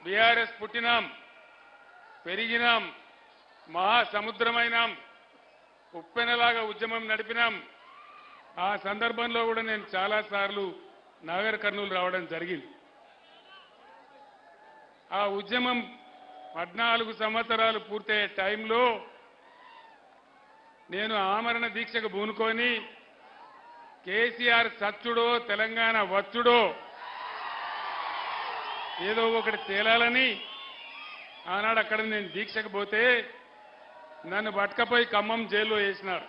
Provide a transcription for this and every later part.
BRS పుట్టినాం, పెరిగినాం, మహాసముద్రమైనాం, ఉప్పెనలాగా ఉద్యమం నడిపినాం. ఆ సందర్భంలో కూడా నేను చాలాసార్లు నాగర్ కర్నూలు రావడం జరిగింది. ఆ ఉద్యమం 14 సంవత్సరాలు పూర్తయ్యే టైంలో నేను ఆమరణ దీక్షకు పూనుకొని కేసీఆర్ సచ్చుడో తెలంగాణ వచ్చుడో ఏదో ఒకటి తేలాలని ఆనాడు అక్కడ నేను దీక్షకు పోతే నన్ను పట్టుకపోయి ఖమ్మం జైల్లో వేసినారు.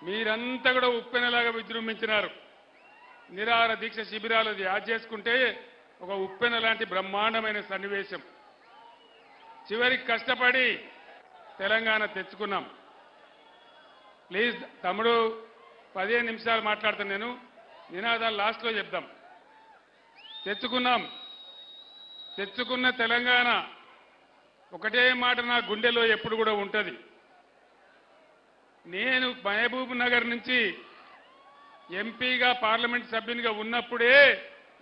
మీరంతా కూడా ఉప్పెనలాగా విజృంభించినారు. నిరాహార దీక్ష శిబిరాలు యాద్ చేసుకుంటే ఒక ఉప్పెన లాంటి బ్రహ్మాండమైన సన్నివేశం. చివరికి కష్టపడి తెలంగాణ తెచ్చుకున్నాం. ప్లీజ్ తమ్ముడు 15 నిమిషాలు మాట్లాడతాను, నేను నినాదాలు లాస్ట్లో చెప్దాం. తెచ్చుకున్నాం. తెచ్చుకున్న తెలంగాణ ఒకటే మాట నా గుండెలో ఎప్పుడు కూడా ఉంటుంది. నేను మహబూబ్ నగర్ నుంచి ఎంపీగా పార్లమెంట్ సభ్యునిగా ఉన్నప్పుడే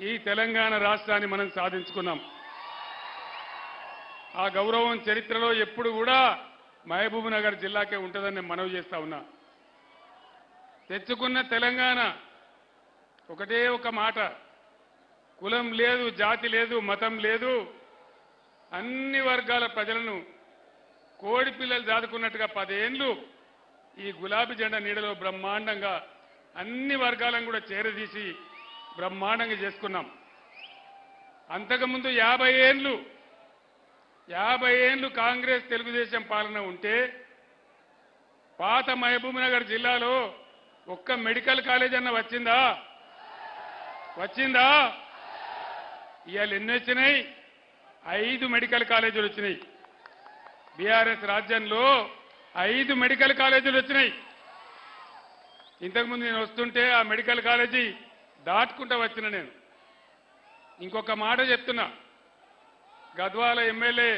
ఈ తెలంగాణ రాష్ట్రాన్ని మనం సాధించుకున్నాం. ఆ గౌరవం చరిత్రలో ఎప్పుడు కూడా మహబూబ్ నగర్ జిల్లాకే ఉంటుందని నేను మనవి చేస్తా ఉన్నా. తెచ్చుకున్న తెలంగాణ ఒకటే ఒక మాట, కులం లేదు, జాతి లేదు, మతం లేదు, అన్ని వర్గాల ప్రజలను కోడి పిల్లలు దాదుకున్నట్టుగా 10 ఏళ్లు ఈ గులాబీ జెండా నీడలో బ్రహ్మాండంగా అన్ని వర్గాలను కూడా చేరదీసి బ్రహ్మాండంగా చేసుకున్నాం. అంతకుముందు 50 ఏళ్లు కాంగ్రెస్ తెలుగుదేశం పాలన ఉంటే పాత మహబూబ్ నగర్ జిల్లాలో ఒక్క మెడికల్ కాలేజ్ అన్న వచ్చిందా? ఇవాళ ఎన్ని వచ్చినాయి? 5 మెడికల్ కాలేజీలు వచ్చినాయి. బీఆర్ఎస్ రాజ్యంలో 5 మెడికల్ కాలేజీలు వచ్చినాయి. ఇంతకుముందు నేను వస్తుంటే ఆ మెడికల్ కాలేజీ దాటుకుంటూ వచ్చిన నేను. ఇంకొక మాట చెప్తున్నా, గద్వాల ఎమ్మెల్యే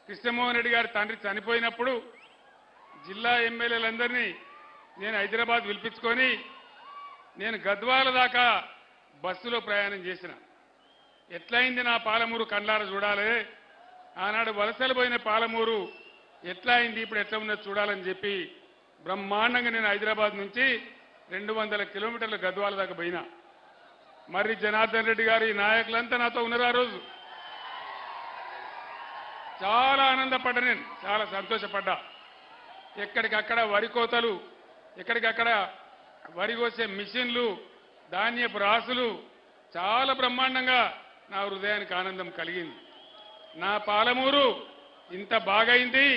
కృష్ణమోహన్ రెడ్డి గారి తండ్రి చనిపోయినప్పుడు జిల్లా ఎమ్మెల్యేలందరినీ నేను హైదరాబాద్ పిలిపించుకొని నేను గద్వాల దాకా బస్సులో ప్రయాణం చేసిన. ఎట్లయింది నా పాలమూరు కండ్లార చూడాలి, ఆనాడు వలసలు పోయిన పాలమూరు ఎట్లా అయింది, ఇప్పుడు ఎట్లా ఉన్నది చూడాలని చెప్పి బ్రహ్మాండంగా నేను హైదరాబాద్ నుంచి 200 కిలోమీటర్ల గద్వాల దాకా పోయినా. మరి జనార్దన్ రెడ్డి గారు ఈ నాయకులంతా నాతో ఉన్నారు. ఆ రోజు చాలా ఆనందపడ్డా, నేను చాలా సంతోషపడ్డా. ఎక్కడికక్కడ వరి కోతలు, ఎక్కడికక్కడ వరి కోసే మిషన్లు, ధాన్యపు రాసులు, చాలా బ్రహ్మాండంగా నా హృదయానికి ఆనందం కలిగింది. నా పాలమూరు ఇంత బాగైంది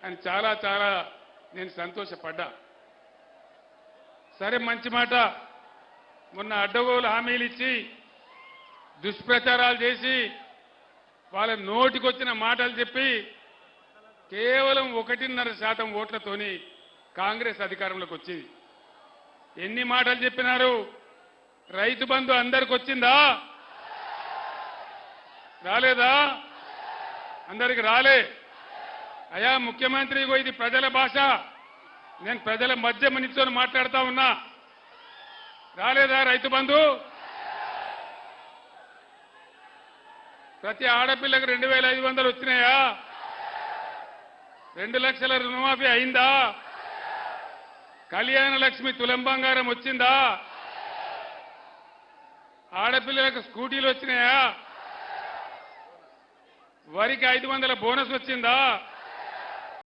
అని చాలా చాలా నేను సంతోషపడ్డా. సరే, మంచి మాట. మొన్న అడ్డగోలు హామీలు ఇచ్చి దుష్ప్రచారాలు చేసి వాళ్ళ నోటికొచ్చిన మాటలు చెప్పి కేవలం 1.5% ఓట్లతోని కాంగ్రెస్ అధికారంలోకి వచ్చింది. ఎన్ని మాటలు చెప్పినారు? రైతు బంధు అందరికి వచ్చిందా? రాలేదా? అందరికి రాలే. అయ్యా ముఖ్యమంత్రి, ఇది ప్రజల భాష, నేను ప్రజల మధ్య నిల్చొని మాట్లాడుతా ఉన్నా. రాలేదా రైతు బంధు? ప్రతి ఆడపిల్లకు 2,500 వచ్చినాయా? 2 లక్షల రుణమాఫీ అయిందా? కళ్యాణ లక్ష్మి తులం బంగారం వచ్చిందా? ఆడపిల్లలకు స్కూటీలు వచ్చినాయా? వరికి 500 బోనస్ వచ్చిందా?